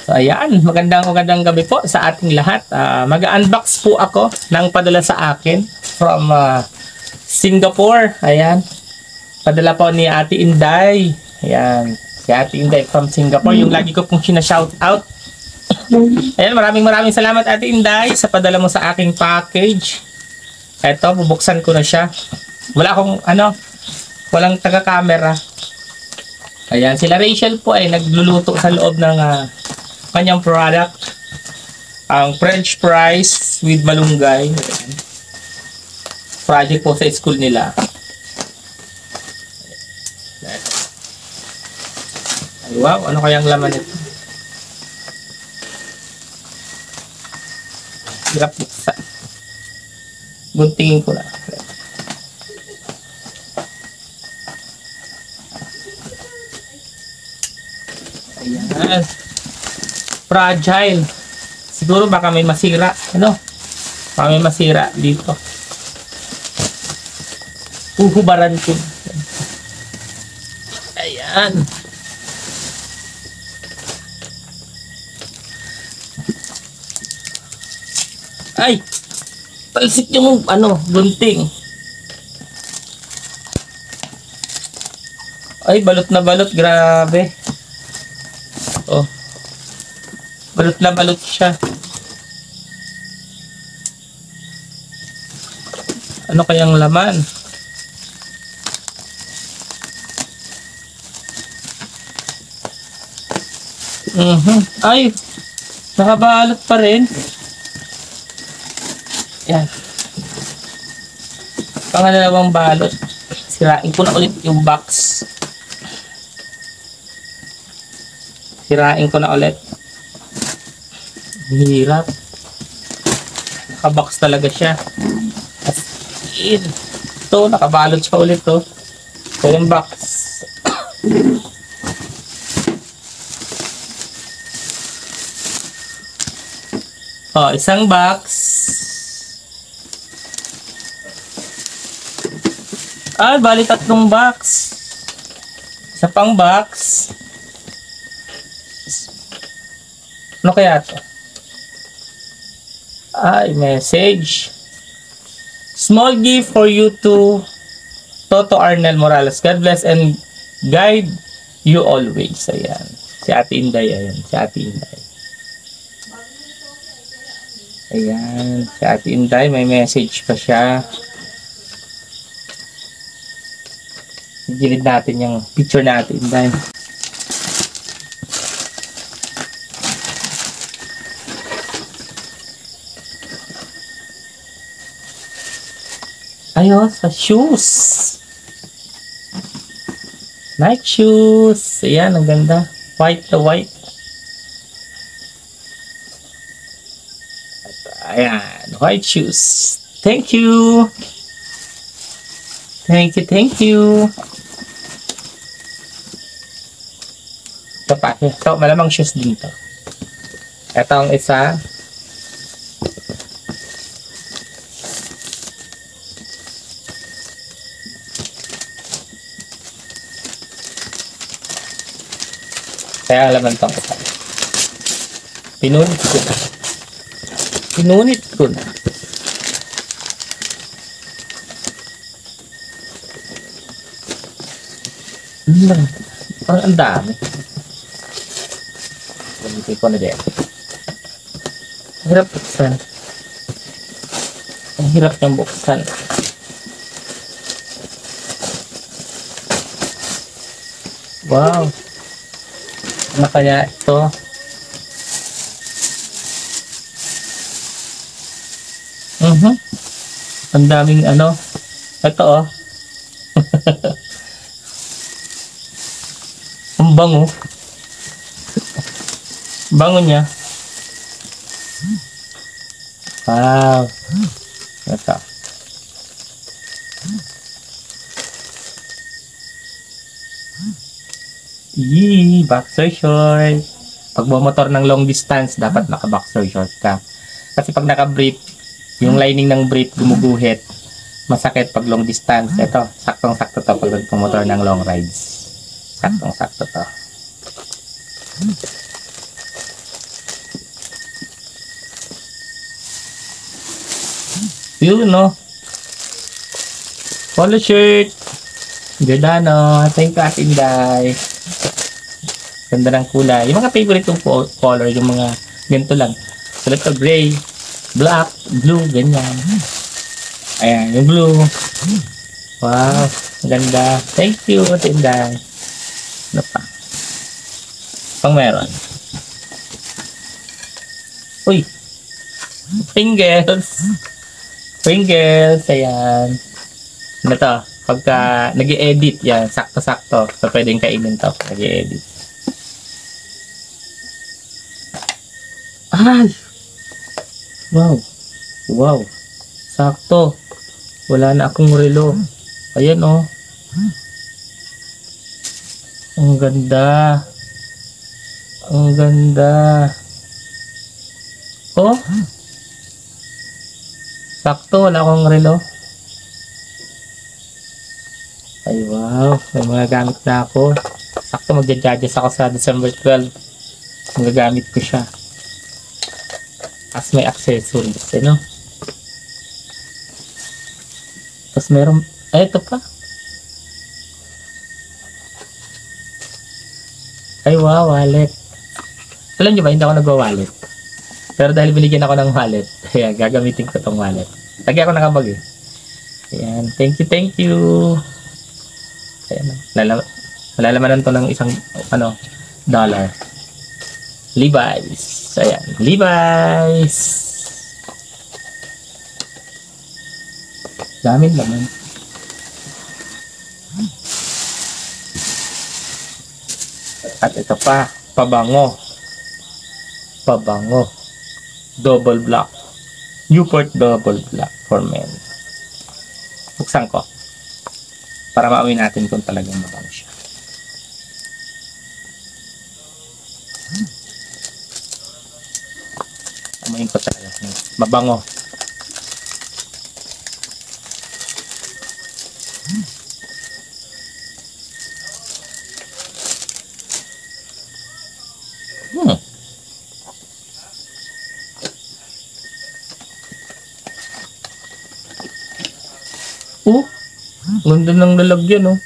So ayan, magandang gabi po sa ating lahat. Mag-unbox po ako ng padala sa akin from Singapore. Ayan, padala po ni Ate Inday. Ayan, si Ate Inday from Singapore, yung lagi ko pong sinashout out. Ayan, maraming salamat Ate Inday sa padala mo sa aking package. Eto, bubuksan ko na siya. Walang taga-camera. Ayan, sila Rachel po ay nagluluto sa loob ng kanyang product. Ang French fries with malunggay. Ayan. Project po sa school nila. Ay, wow, ano kayang laman ito? Hirap buksan. Guntingin ko na. Ayan. Fragile. Siguro baka may masira. Baka may masira dito. Uhubaran ko. Ayan. Ay! Talsik yung gunting. Ay, balot na balot. Grabe. Oh. Balot na balot siya. Ano kayang laman? Ay, nakabalot pa rin. Yan. Pangalawang balot. Sirain ko na ulit yung box. Sirain ko na ulit. Hirap. Nakabox talaga siya. As in. Ito, nakabalot siya ulit to. Ito yung box. Oh, isang box. Bali 3 box. Isa pang box. Ano kaya ito? Message. Small gift for you to Toto Arnel Morales. God bless and guide you always. Ayan. Si Ate Inday. Ayan. Si Ate Inday. Ayan. Si Ate Inday. May message pa siya. Gilid natin yung picture natin. Inday. Ayun, sa shoes. Nike shoes. Ayan, ang ganda. White to white. Ayan, white shoes. Thank you. Thank you. Ito pa. Ito, malamang shoes din to. Ito ang isa. Kaya laman to. Pinunit ko na. Ang dami. Gamitin ko na din. Ang hirap buksan. Ang hirap niyang buksan. Wow. Ano kaya ito? Ang daming ito ang bango. Bango niya. Wow. Ito. Boxer short. Pag bumotor ng long distance, dapat naka-boxer short ka. Kasi pag naka-brief, yung lining ng brief gumuguhit. Masakit pag long distance. Ito, saktong-sakto to pag nagpumotor ng long rides. Saktong-sakto to. Yun, no? Polo shirt. Giordano. Thank you, Ate Inday. Ganda ng kulay. Yung mga favorite kong color, yung mga ganito lang. So, ito, gray, black, blue, ganyan. Ayan, yung blue. Wow, ganda. Thank you, Ate Inday. Ano pa? Pang meron. Uy! Pringles! Pringles, ayan. Ano to? Pagka nag-i-edit, yan, sakto-sakto. So, pwedeng kainin to. Nag-i-edit. Ay! Wow! Wow! Sakto! Wala na akong relo. Ayan, oh. Ang ganda. Ang ganda. Oh? Sakto, wala akong relo. Ay, wow. May mga gamit na ako. Sakto, magja-judges ako sa December 12. Magagamit ko siya. As may accessories, eh, no? Tapos meron, ay, ito pa. Ay, wow, wallet. Alam nyo ba, hindi ako nagwa-wallet. Pero dahil binigyan ako ng wallet, kaya gagamitin ko tong wallet. Lagi ako nakabag eh. Ayan, thank you, thank you. Ayan, malalamanan to ng isang, $1. Levi's. Ayan, Levi's. Dami naman. At ito pa, pabango. Pabango. Double black. Newport double black for men. Buksan ko. Para maawi natin kung talagang mabango siya. Amoyin ko talaga. Mabango. Oh, ganda ng lalagyan, oh.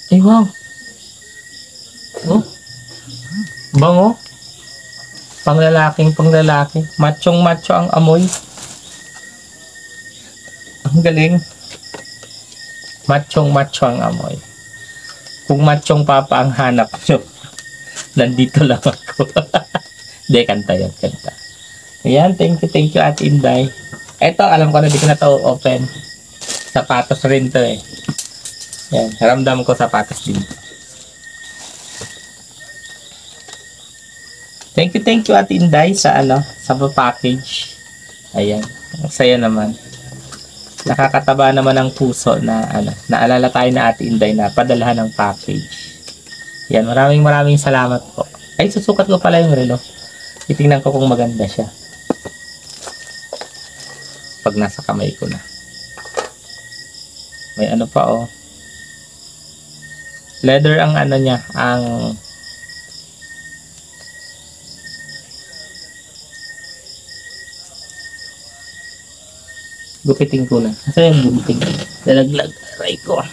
Ay, wow. Oh, bango. Panglalaki. Machong-macho ang amoy. Ang galing. Machong-macho ang amoy. Kung machong papa ang hanap nyo, nandito lang ako. Hindi, kanta yan, kanta. Ayan, thank you, Ate Inday. Eto, alam ko na, di ko na to open. Sapatos rin to eh. Ayan, ramdam ko sapatos din. Thank you, Ate Inday, sa sa package. Ayan, ang saya naman. Nakakataba naman ang puso na, naalala tayo na Ate Inday na padalahan ng package. Yan, maraming salamat po. Ay, susukat ko pala yung relo. Titingnan ko kung maganda siya. Pag nasa kamay ko na. May pa, oh. Leather ang niya, ang gupitin ko na. Kasi yung gupitin ko. Lalaglag. Aray ko.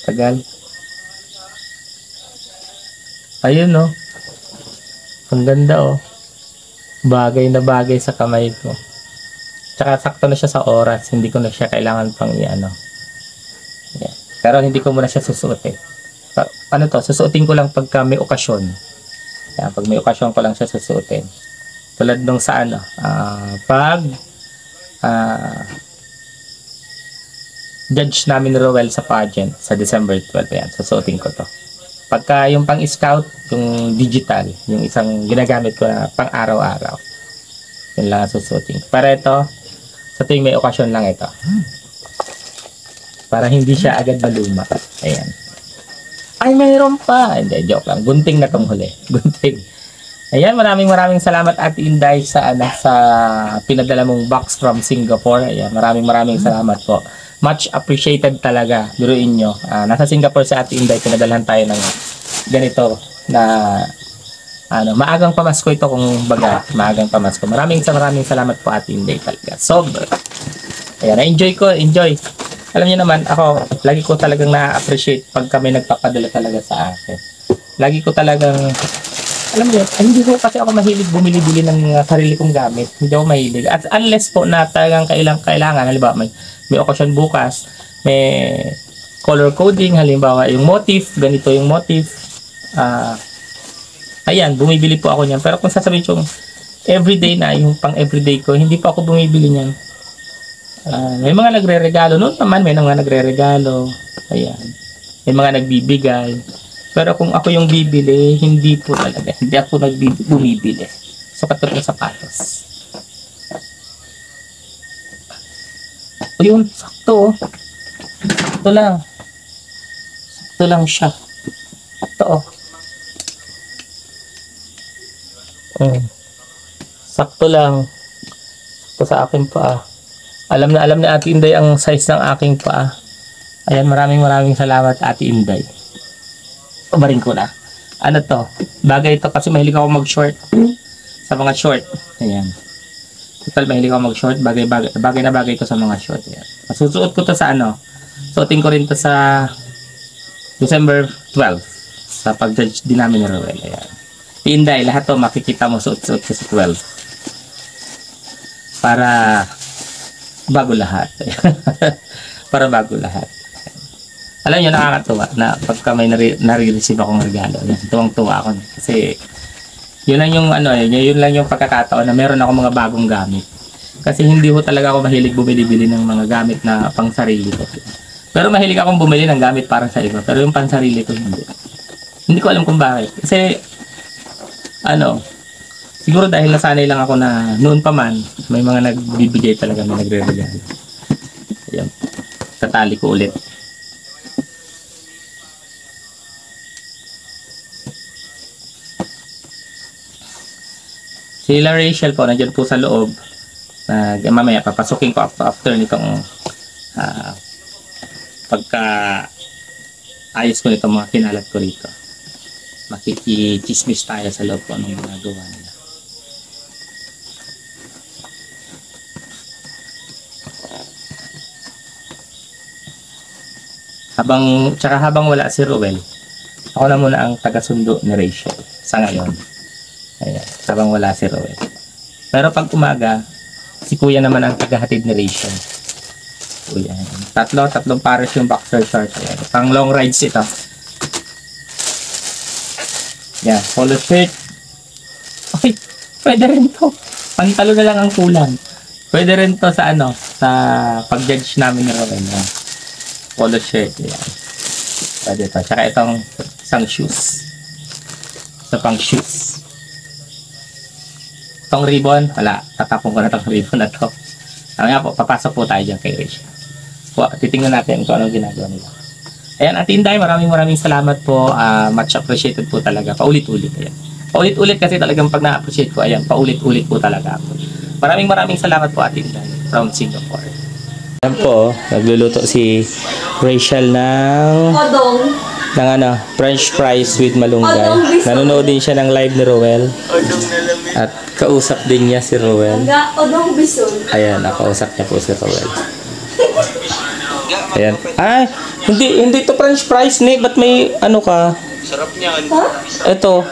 Tagal. Ayun, no. Ang ganda, oh. Bagay na bagay sa kamay ko. Tsaka sakto na siya sa oras. Hindi ko na siya kailangan pang Yeah. Pero hindi ko muna siya susuotin. Susuotin ko lang pagka may okasyon. Yan, pag may okasyon ko lang siya susuotin. Tulad nung sa pag judge namin Rowell sa pageant sa December 12, yan, susuotin ko to. Pagka yung pang scout, yung digital, yung isang ginagamit ko na pang araw-araw, yun lang ang susuotin. Para ito, sa tuwing may okasyon lang ito. para hindi siya agad maluma. Ayan. Ay, mayroon pa. Hindi, joke lang. Gunting na tong huli. Gunting. Ayan, maraming salamat Ate Inday sa pinadala mong box from Singapore. Ayan, maraming salamat po. Much appreciated talaga. Biruin nyo. Nasa Singapore sa Ate Inday, pinadalhan tayo ng ganito na maagang pamasko ito kung baga, maagang pamasko. Maraming salamat po Ate Inday talaga. Sobra. Ayan, enjoy. Alam niyo naman, ako, lagi ko talagang na-appreciate pag kami nagpapadala talaga sa akin. Lagi ko talagang, alam niyo, hindi ko kasi ako mahilig bumili-bili ng sarili kong gamit. Hindi ako mahilig. At unless po na talagang kailangan, halimbawa may okasyon bukas, may color coding, halimbawa yung motif, ganito yung motif. Ayan, bumibili po ako niyan. Pero kung sasabihin yung everyday na, yung pang everyday ko, hindi pa ako bumibili niyan. May mga nagre-regalo. Noon naman, may mga nagre-regalo. Ayan. May mga nagbibigay. Pero kung ako yung bibili, hindi po talaga. Hindi ako bumibili. So, katulad ng sapatos. O yun, sakto. Sakto lang. Sakto lang siya. Sakto. Sakto lang. Sakto sa akin pa. Alam na Ate Inday ang size ng aking paa. Ayan, maraming salamat Ate Inday. Umarin ko na. Ano to? Bagay ito kasi mahilig ako mag-short. Sa mga short. Ayan. Total, mahilig ako mag-short. Bagay ito sa mga short. Ayan. Masusuot ko to sa suotin ko rin to sa December 12. Sa pag-judge din namin ni Roel. Ayan. Inday, lahat to makikita mo suot-suot ko sa 12. Para bago lahat. Para bago lahat. Alam niyo, nakakatuwa na pagka may nare-receive akong regalo. Tuwang-tuwa ako. Kasi yun lang yung yun lang yung pagkakataon na meron ako mga bagong gamit. Kasi hindi ko talaga ako mahilig bumili-bili ng mga gamit na pang sarili ko. Pero mahilig akong bumili ng gamit para sa iba. Pero yung pang sarili ko hindi. Hindi ko alam kung bakit. Kasi siguro dahil nasanay lang ako na noon pa man, may mga nagbibigay talaga, may nagre-regalo. Ayan. Tatali ko ulit. Sila Rachel po, nandiyan po sa loob. Mamaya, papasukin ko after nitong pagka ayos ko nitong mga kinalat ko rito. Makikichismis tayo sa loob ko anong ginagawa nila. Habang wala si Roel, ako na muna ang taga-sundo ni Rachel sa ngayon. Ayan, habang wala si Roel. Pero pag umaga, si Kuya naman ang tagahatid ni Rachel. Kuya. Tatlong pares yung boxer shorts. Ayan, pang long rides ito. Yan, polo shirt. Okay, pwede rin to. Pantalo na lang ang kulang. Pwede rin to sa sa pag-judge namin ng Roel. Polo shirt. Yan. Pwede to. Tsaka itong isang shoes. Ito pang shoes. Itong ribbon, wala. Tatapon ko na itong ribbon na to. Nga po, papasok po tayo dyan kay Rachel. Titingnan natin kung anong ginagawa nila. Ayan, Ate Inday, maraming salamat po. Much appreciated po talaga. Paulit-ulit. Ayan. Paulit-ulit kasi talagang pag na-appreciate ko, ayan, paulit-ulit po talaga ako. Maraming salamat po, Ate Inday, from Singapore. Ayan po, nagluluto si Rachel ng French fries with malunggay. Nanonood din siya ng live ni Roel. At kausap din niya si Roel. Ayan, nakausap niya po si Roel. Ayan. Ay, hindi to French fries ni, ba't may ka? Sarap niyan. Ito.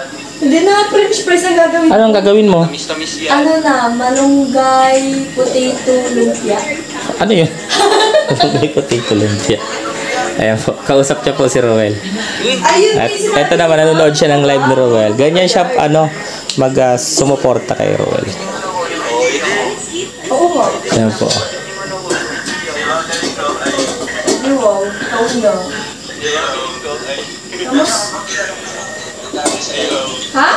Hindi na French fries ang gagawin ko. Anong gagawin mo? Tamis-tamis yan. Malunggay, potato, lumpia. Ano yun? Malunggay, potato, lumpia. Ayan po, kausap niya po si Roel. Ayun, At eto naman, nanonood siya ng live ni Roel. Ganyan siya, sumuporta kay Roel. Oo nga. Ayan po. Wow, taon na. Kamus? Ha?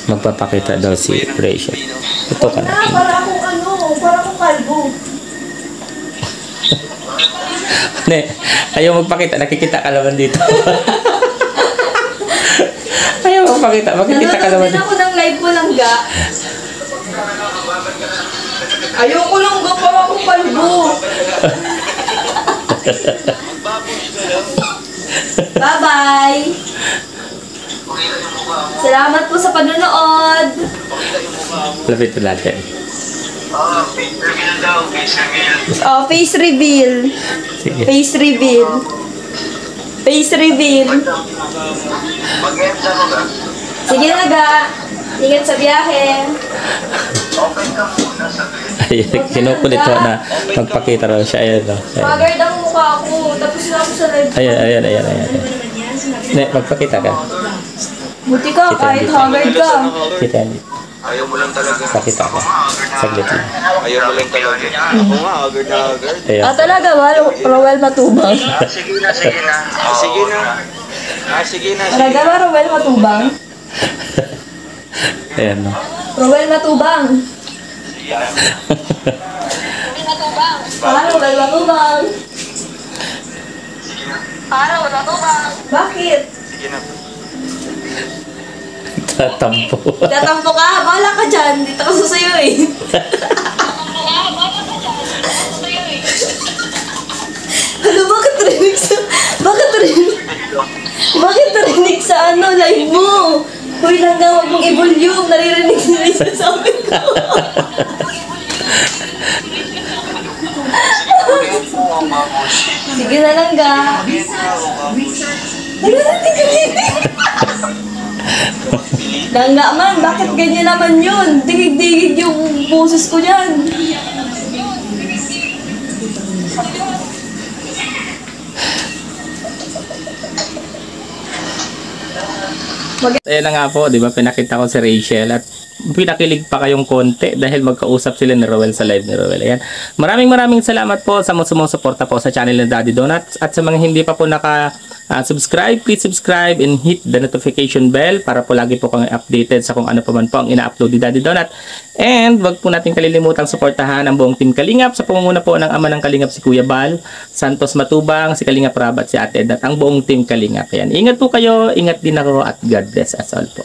Magpapakita daw si Rachel. Ito ka na. Para akong kalbo. Ne, ayaw magpakita. Nakikita ka naman dito. Ayaw magpakita. Makikita ka naman Nanonood din dito. ako ng live mo lang ga. Ayoko lang ga para ako palbo. Bye-bye. Salamat po sa panonood. Lapit ko natin. Oh, face reveal. Sige. Face reveal. Face reveal. Sige na ga. Ingat sa biyahe. Ayan, kinukulit ko na magpakita raw siya. Ayan, no? Ayan. Haggard ang mukha ko. Tapos na ako sa live. Ayan. Ne, magpakita ka. Buti ka, kahit haggard ka. Kita yan. Ayaw mo lang talaga. Pakita ka. Saglit lang. Ayaw mo lang talaga. Ako nga, agad na agad. Ayan. Ah, talaga ba? Rowel Matubang. Sige na. Sige na. Talaga ba, Rowel Matubang? Ayan, no? Rowel Matubang. Rowel Matubang. Rowel Matubang. Bakit? Sige na. Tatampo. Tatampo ka? Bahala ka dyan. Dito ka susayo eh. Ano, bakit rinig sa... Bakit rinig sa ano, live mo? Hoy lang nga, huwag mong i-volume. Naririnig nila yung sasabi ko. Sige na lang ga. Naririnig ka din. Langga man, bakit ganyan naman yun? Digig-digig yung boses ko dyan. Ayan na nga po, di ba, pinakita ko si Rachel at pinakilig pa kayong konti dahil magkausap sila ni Rowel sa live ni Rowel. Ayan. Maraming salamat po sa mga sumusuporta po sa channel ng Daddy Donuts at sa mga hindi pa po subscribe, please subscribe and hit the notification bell para po lagi po kang updated sa kung ano pa man po ang ina-upload ni Daddy Donut. And wag po natin kalilimutang suportahan ang buong Team Kalingap sa pamumuno po ng ama ng Kalingap si Kuya Bal, Santos Matubang, si Kalingap Rab at si Ate Ed at ang buong Team Kalingap. Ayan. Ingat po kayo, ingat din ako at God bless us all po.